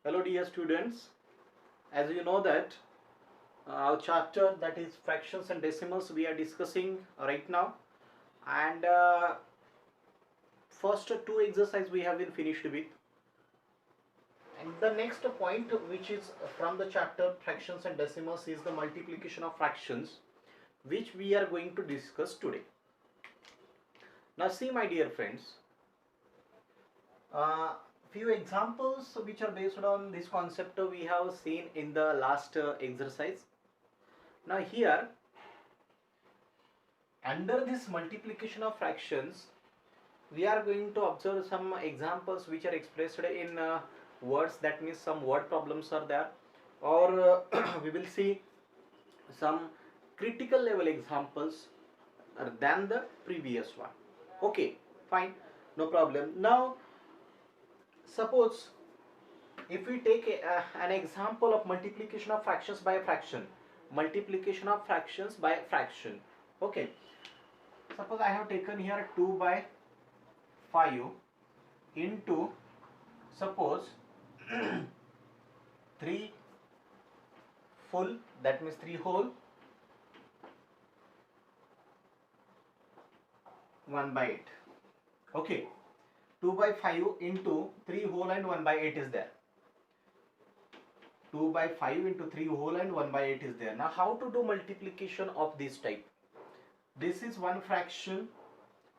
Hello dear students, as you know that our chapter, that is fractions and decimals, we are discussing right now, and first two exercise we have been finished with, and the next point which is from the chapter fractions and decimals is the multiplication of fractions, which we are going to discuss today. Now see my dear friends, few examples which are based on this concept we have seen in the last exercise. Now here, under this multiplication of fractions, we are going to observe some examples which are expressed in words, that means some word problems are there, or we will see some critical level examples than the previous one. Okay, fine, no problem. Now suppose if we take an example of multiplication of fractions by a fraction, multiplication of fractions by a fraction. Okay, suppose I have taken here 2 by 5 into, suppose 3 full, that means 3 whole, 1 by 8. Okay, 2 by 5 into 3 whole and 1 by 8 is there. 2 by 5 into 3 whole and 1 by 8 is there. Now how to do multiplication of this type? This is one fraction,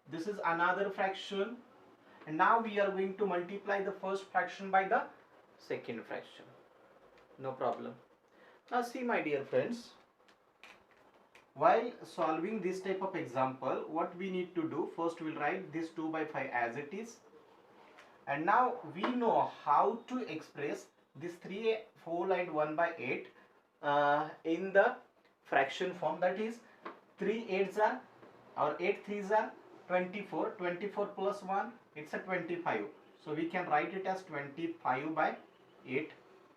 this is another fraction, and now we are going to multiply the first fraction by the second fraction. No problem. Now see my dear friends, while solving this type of example, what we need to do, first we'll write this 2 by 5 as it is, and now we know how to express this 3 whole and 1 by 8 in the fraction form, that is 3 8s are, or 8 3s are 24, 24 plus 1, it's a 25, so we can write it as 25 by 8.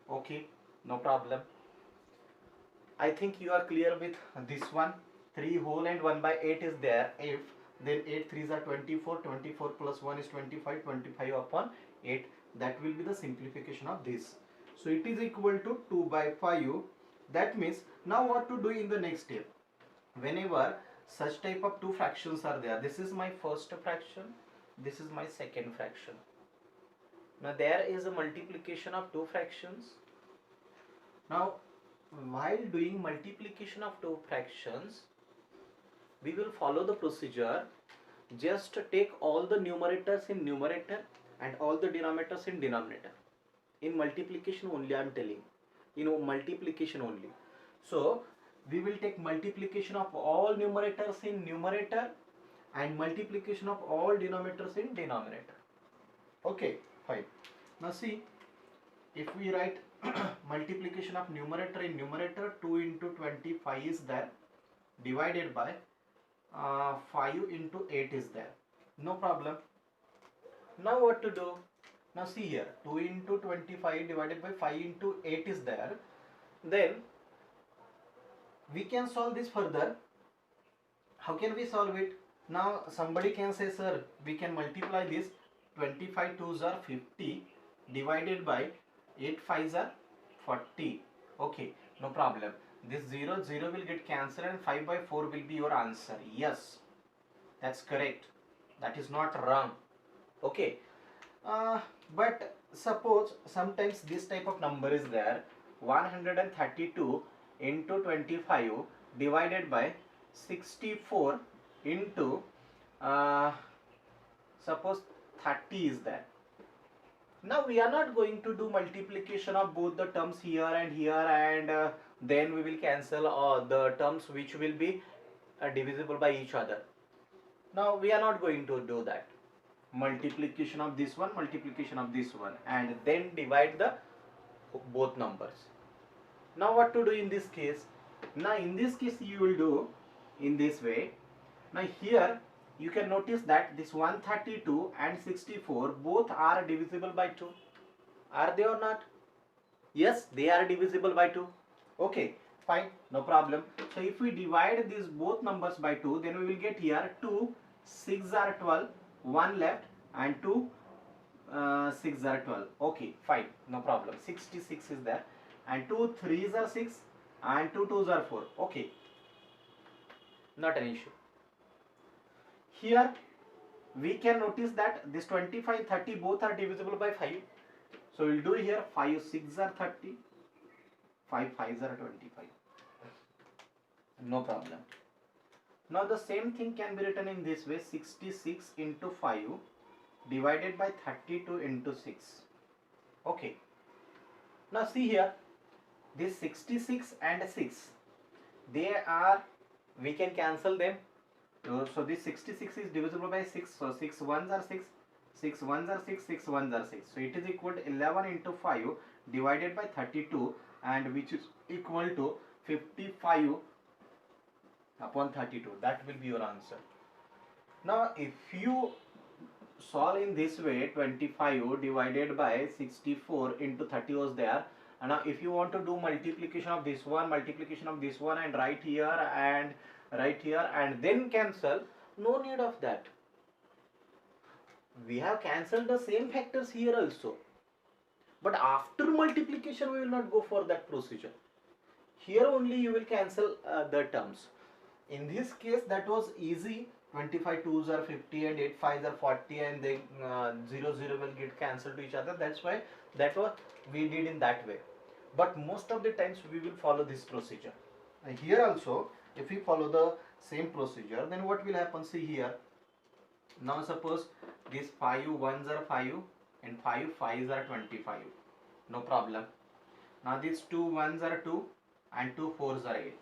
Okay, no problem. I think you are clear with this one. 3 whole and 1 by 8 is there. If then 8 3s are 24, 24 plus 1 is 25, 25 upon 8. That will be the simplification of this. So it is equal to 2 by 5. That means now what to do in the next step? Whenever such type of two fractions are there, this is my first fraction, this is my second fraction. Now there is a multiplication of two fractions. Now while doing multiplication of two fractions, we will follow the procedure. Just take all the numerators in numerator and all the denominators in denominator. In multiplication only I am telling, multiplication only. So we will take multiplication of all numerators in numerator and multiplication of all denominators in denominator. Okay, fine. Now see, if we write multiplication of numerator in numerator, 2 into 25 is there, divided by 5 into 8 is there. No problem. Now what to do? Now see here, 2 into 25 divided by 5 into 8 is there. Then we can solve this further. How can we solve it? Now somebody can say, sir, we can multiply this. 25 2s are 50 divided by 8 5s are 40. Okay, no problem. This 0 0 will get cancelled and 5 by 4 will be your answer. Yes, that's correct. That is not wrong. Okay, but suppose sometimes this type of number is there, 132 into 25 divided by 64 into suppose 30 is there. Now we are not going to do multiplication of both the terms here, and then we will cancel the terms which will be divisible by each other. Now we are not going to do that. Multiplication of this one, multiplication of this one, and then divide the both numbers. Now what to do in this case? Now in this case you will do in this way. Now here you can notice that this 132 and 64 both are divisible by 2. Are they or not? Yes, they are divisible by 2. Okay, fine, no problem. So if we divide these both numbers by 2, then we will get here 2 6 are 12, 1 left, and 2 6 are 12. Okay, fine, no problem. 66 is there, and 2 3s are 6, and 2 2s are 4. Okay, not an issue. Here we can notice that this 25, 30 both are divisible by 5. So we'll do here 5 6 are 30, 5 5s are 25. No problem. Now the same thing can be written in this way: 66 into 5 divided by 32 into 6. Okay. Now see here, this 66 and 6, they are, we can cancel them. So this 66 is divisible by 6. So 6 1s are 6, 6 1s are 6, 6 1s are 6. So it is equal to 11 into 5 divided by 32, and which is equal to 55 upon 32. That will be your answer. Now if you solve in this way, 25 divided by 64 into 30 was there, and now if you want to do multiplication of this one, multiplication of this one, and right here and then cancel, no need of that. We have cancelled the same factors here also, but after multiplication we will not go for that procedure. Here only you will cancel the terms. In this case that was easy. 25 2s are 50 and 8 5s are 40, and then 0 0 will get cancelled to each other. That's why that was we did in that way. But most of the times we will follow this procedure. And here also, if we follow the same procedure, then what will happen? See here. Now suppose these 5 1s are 5 and 5 5s are 25. No problem. Now these 2 1s are 2 and 2 4s are 8.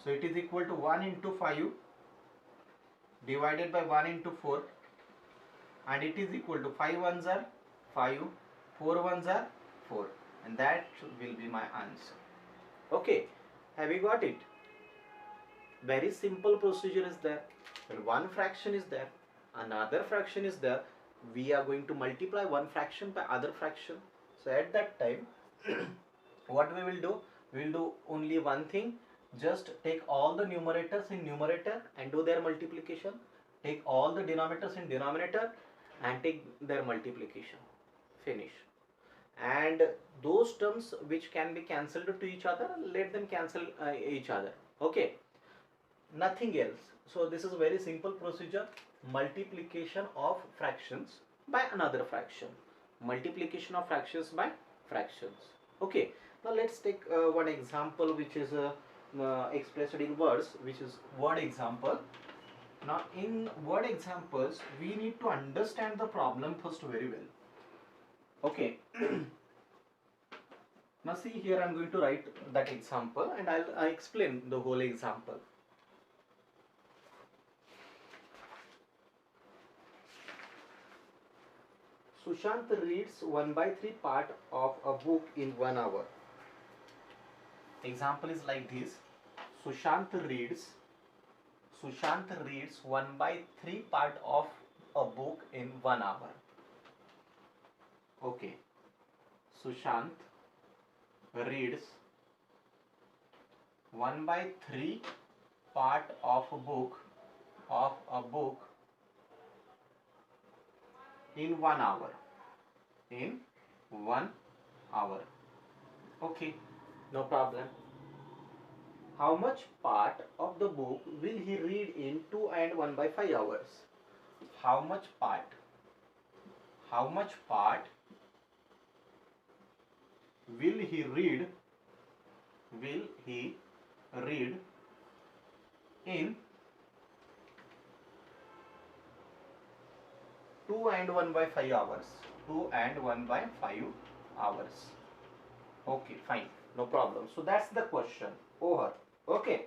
So it is equal to 1 into 5 divided by 1 into 4, and it is equal to 5 1s are 5, 4 1s are 4, and that will be my answer. Okay, have you got it? Very simple procedure is there. When one fraction is there, another fraction is there, we are going to multiply one fraction by other fraction. So at that time what we will do? We will do only one thing. Just take all the numerators in numerator and do their multiplication. Take all the denominators in denominator and take their multiplication. Finish. And those terms which can be cancelled to each other, let them cancel each other. Okay. Nothing else. So this is a very simple procedure. Multiplication of fractions by another fraction. Multiplication of fractions by fractions. Okay. Now let's take one example which is expressed in words, which is word example. Now in word examples we need to understand the problem first very well. Okay. Now see here, I am going to write that example and I'll explain the whole example. Sushant reads 1/3 part of a book in 1 hour. Example is like this. Sushant reads 1/3 part of a book in 1 hour. Okay. Sushant reads 1/3 part of a book in 1 hour. In 1 hour. Okay, no problem. How much part of the book will he read in 2 and 1/5 hours? How much part will he read in 2 and 1/5 hours? 2 and 1/5 hours. Okay, fine, no problem. So that's the question over. Okay,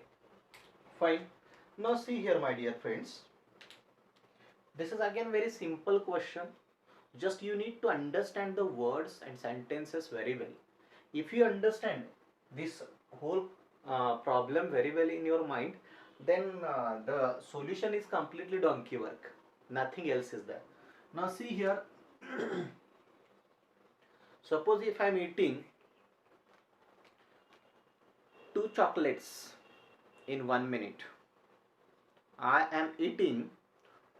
fine. Now see here, my dear friends, this is again very simple question. Just you need to understand the words and sentences very well. If you understand this whole problem very well in your mind, then the solution is completely donkey work. Nothing else is there. Now see here. Suppose if I am eating 2 chocolates in 1 minute. I am eating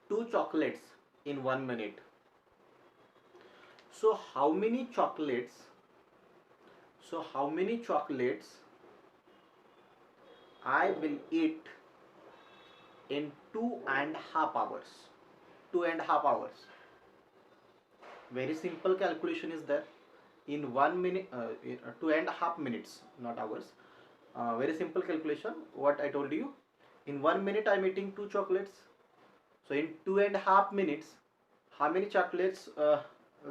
2 chocolates in 1 minute. So how many chocolates? So how many chocolates I will eat in 2.5 hours? 2.5 hours. Very simple calculation is there. In 1 minute, 2.5 minutes, not hours. Very simple calculation. What I told you. In 1 minute, I'm eating 2 chocolates. So in 2.5 minutes, how many chocolates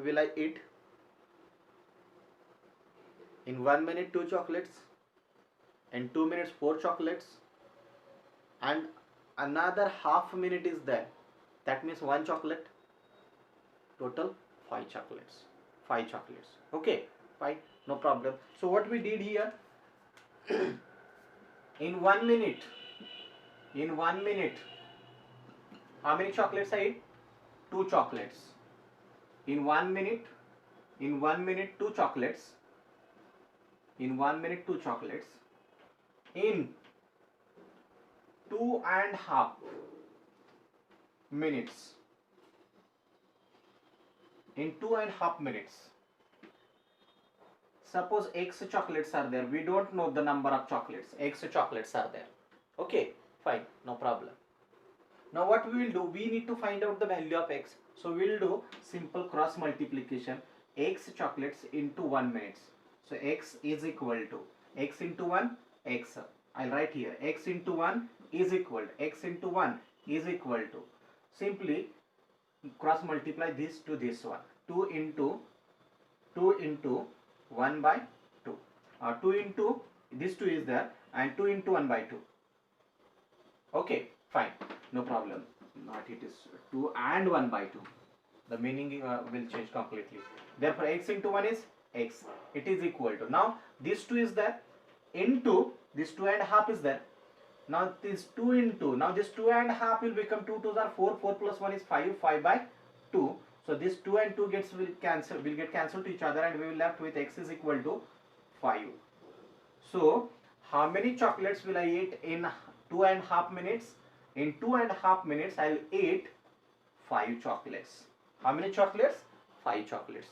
will I eat? In 1 minute, 2 chocolates. In 2 minutes, 4 chocolates. And another half minute is there. That means 1 chocolate. Total 5 chocolates. 5 chocolates. Okay, fine, no problem. So what we did here, in 1 minute, how many chocolates I eat? 2 chocolates. In 1 minute, 2 chocolates. In 1 minute, 2 chocolates. In 2.5 minutes. In 2.5 minutes. Suppose X chocolates are there. We don't know the number of chocolates. X chocolates are there. Okay, fine, no problem. Now what we will do, we need to find out the value of X. So we will do simple cross multiplication. X chocolates into 1 minute. So X is equal to X into 1, X. I'll write here. X into 1 is equal to X into 1 is equal to. Simply cross multiply this to this one. 2 into 1 by 2. 2 into this 2 is there, and 2 into 1 by 2. Okay, fine, no problem. Not it is 2 and 1 by 2. The meaning will change completely. Therefore X into 1 is X. It is equal to. Now this 2 is there into this 2.5 is there. Now this 2 into, now this 2.5 will become 2 2s are 4, 4 plus 1 is 5, 5 by 2. So this 2 and 2 will get cancelled to each other, and we will left with X is equal to 5. So how many chocolates will I eat in 2.5 minutes? In 2.5 minutes I will eat 5 chocolates. How many chocolates? 5 chocolates.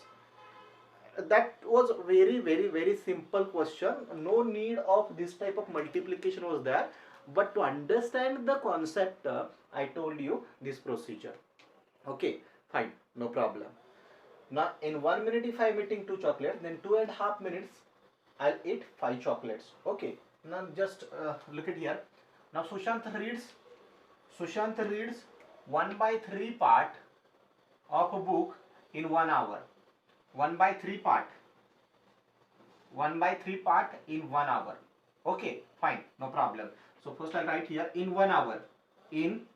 That was very simple question. No need of this type of multiplication was there. But to understand the concept, I told you this procedure. Okay, fine, no problem. Now in 1 minute if I am eating 2 chocolates, then 2.5 minutes I'll eat 5 chocolates. Okay, now just look at here. Now Sushant reads 1/3 part of a book in 1 hour. 1/3 part. 1/3 part in 1 hour. Okay, fine, no problem. So first I'll write here in 1 hour. In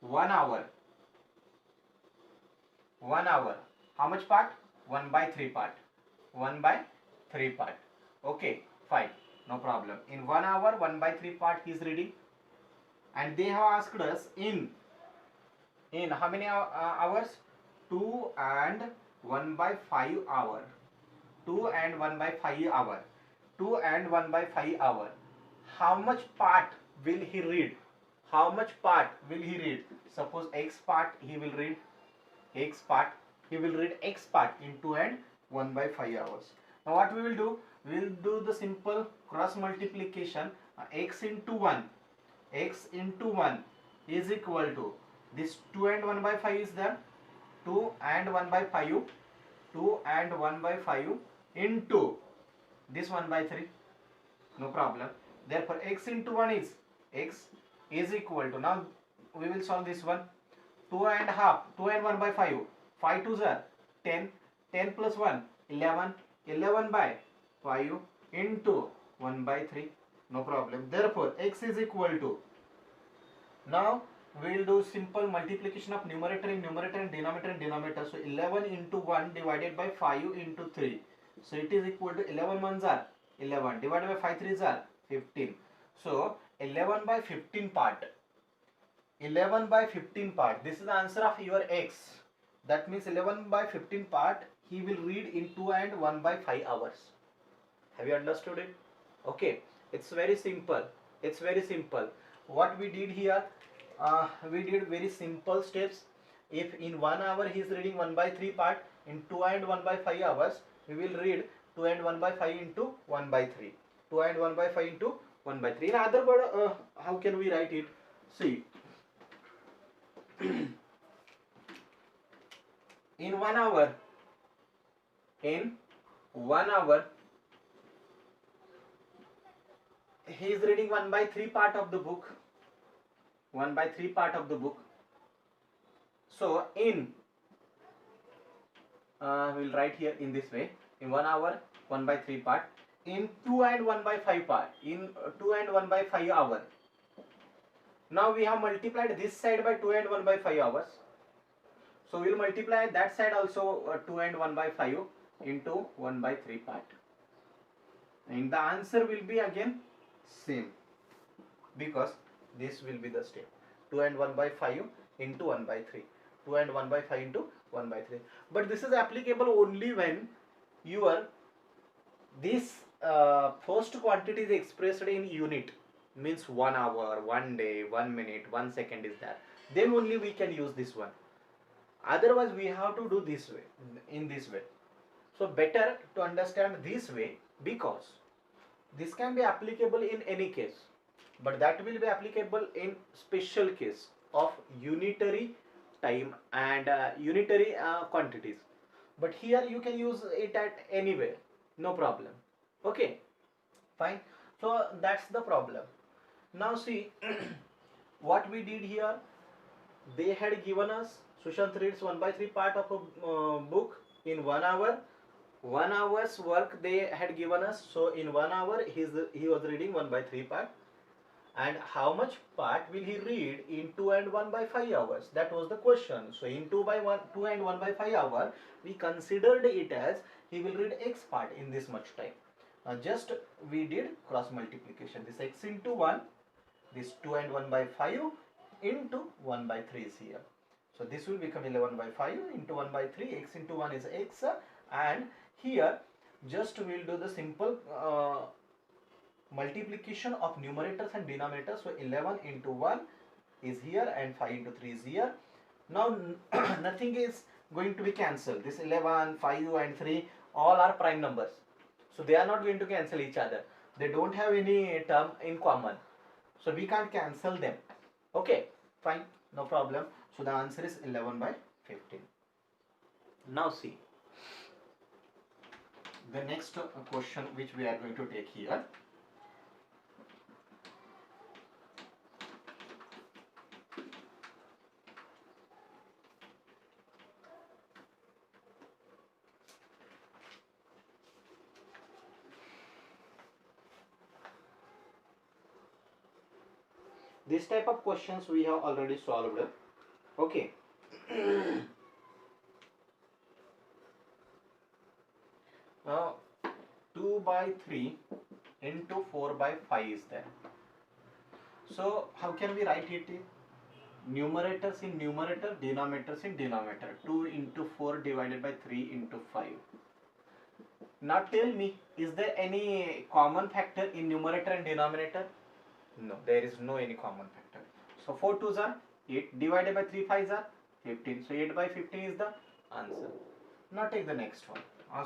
1 hour. 1 hour. How much part? 1/3 part. 1/3 part. Okay, fine, no problem. In 1 hour, 1/3 part he is reading. And they have asked us in how many hours? 2 and 1/5 hour. 2 and 1/5 hour. 2 and 1/5 hour. How much part will he read? How much part will he read? Suppose X part he will read X part. He will read X part in 2 and 1/5 hours. Now what we will do? We will do the simple cross multiplication. X into 1. X into 1 is equal to this 2 and 1/5 is there. 2 and 1/5. 2 and 1/5 into this 1/3. No problem. Therefore X into 1 is X is equal to, now we will solve this one. 2 and half. 2 and 1/5. 5 2s are 10. 10 plus 1 11. 11 by 5 into 1/3. No problem. Therefore X is equal to, now we will do simple multiplication of numerator in numerator and denominator. So 11 into 1 divided by 5 into 3. So it is equal to 11 ones are 11 divided by 5 3s are 15. So 11/15 part. 11/15 part. This is the answer of your X. That means 11/15 part he will read in 2 and 1/5 hours. Have you understood it? Okay, it's very simple. It's very simple. What we did here, we did very simple steps. If in 1 hour he is reading 1/3 part, in 2 and 1 by 5 hours, we will read 2 and 1 by 5 into 1 by 3. 2 and 1 by 5 into 1 by 3. In other word, how can we write it? See, in 1 hour, in 1 hour, he is reading 1 by 3 part of the book. 1 by 3 part of the book. So in we'll write here in this way, in 1 hour 1 by 3 part, in 2 and 1 by 5 part, in 2 and 1 by 5 hour. Now we have multiplied this side by 2 and 1 by 5 hours, so we'll multiply that side also 2 and 1 by 5 into 1 by 3 part, and the answer will be again same, because this will be the step, 2 and 1 by 5 into 1 by 3, 2 and 1 by 5 into 1 by 3. But this is applicable only when your this first quantity is expressed in unit, means 1 hour, 1 day, 1 minute, 1 second is there, then only we can use this one. Otherwise we have to do this way, in this way. So better to understand this way, because this can be applicable in any case, but that will be applicable in special case of unitary time and unitary quantities. But here you can use it at anywhere, no problem. Okay, fine. So that's the problem. Now see, what we did here, they had given us, Sushant reads 1 by 3 part of a book in 1 hour. 1 hour's work they had given us, so in 1 hour he was reading 1 by 3 part. And how much part will he read in 2 and 1 by 5 hours? That was the question. So in 2 and 1 by 5 hour, we considered it as he will read x part in this much time. Just we did cross multiplication. This x into 1, this 2 and 1 by 5 into 1 by 3 is here. So this will become 11 by 5 into 1 by 3, x into 1 is x, and here just we will do the simple multiplication of numerators and denominators. So 11 into 1 is here and 5 into 3 is here. Now nothing is going to be cancelled. This 11, 5 and 3 all are prime numbers, so they are not going to cancel each other. They don't have any term in common, so we can't cancel them. Okay, fine, no problem. So the answer is 11 by 15. Now see, the next question which we are going to take here. This type of questions we have already solved. Okay. 2 by 3 into 4 by 5 is there. So how can we write it? Numerators in numerator, denominators in denominator. 2 into 4 divided by 3 into 5. Now tell me, is there any common factor in numerator and denominator? No, there is no any common factor. So 4 2s are 8 divided by 3 5s are 15. So 8 by 15 is the answer. Now take the next one.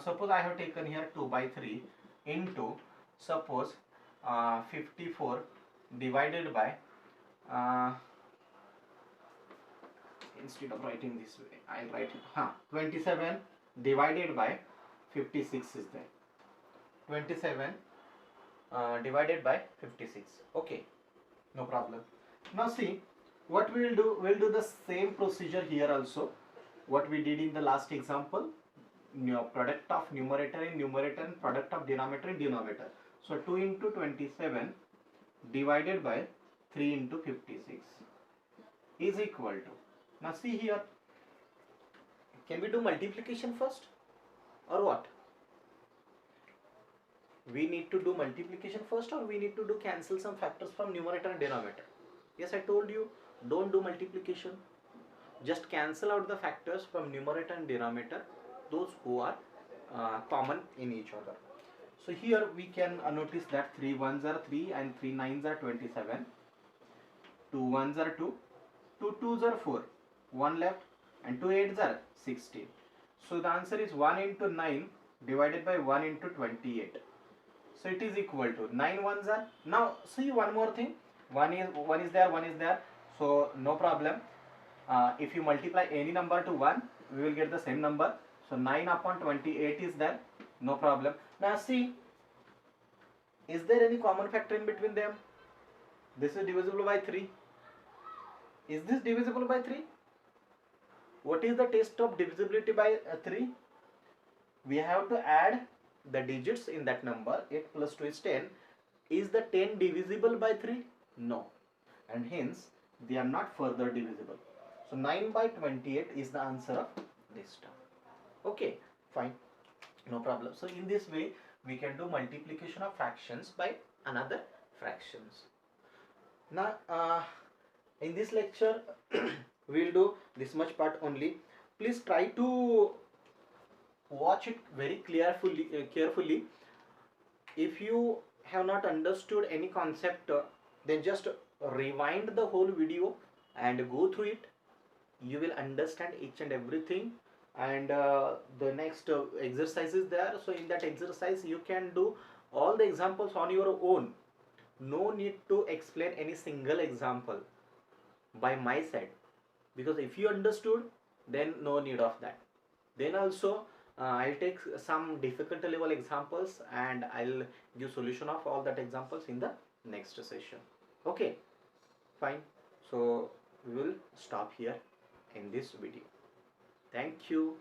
Suppose I have taken here 2 by 3 into, suppose 54 divided by, instead of writing this way, I'll write 27 divided by 56 is there. 27 divided by 56. Okay, no problem. Now see, what we will do, we'll do the same procedure here also, what we did in the last example. Product of numerator in numerator and product of denominator in denominator. So 2 into 27 divided by 3 into 56 is equal to, now see here, can we do multiplication first or what? We need to do multiplication first, or we need to do cancel some factors from numerator and denominator? Yes, I told you, don't do multiplication, just cancel out the factors from numerator and denominator, those who are common in each other. So here we can notice that 3 1s are 3 and 3 9s are 27, 2 1s are 2, 2 2s are 4, 1 left, and 2 8s are 16. So the answer is 1 into 9 divided by 1 into 28. So it is equal to 9 ones are. Now see one more thing. One is there, one is there. So no problem. If you multiply any number to 1, we will get the same number. So 9 upon 28 is there. No problem. Now see, is there any common factor in between them? This is divisible by 3. Is this divisible by 3? What is the test of divisibility by 3? We have to add the digits in that number. 8 plus 2 is 10. Is the 10 divisible by 3? No. And hence, they are not further divisible. So 9 by 28 is the answer of this term. Okay, fine. No problem. So in this way, we can do multiplication of fractions by another fractions. Now, in this lecture, we will do this much part only. Please try to watch it very carefully. If you have not understood any concept, then just rewind the whole video and go through it. You will understand each and everything. And the next exercise is there. So in that exercise, you can do all the examples on your own. No need to explain any single example by my side, because if you understood, then no need of that. Then also I'll take some difficult level examples and I'll give solution of all that examples in the next session. Okay, fine. So we will stop here in this video. Thank you.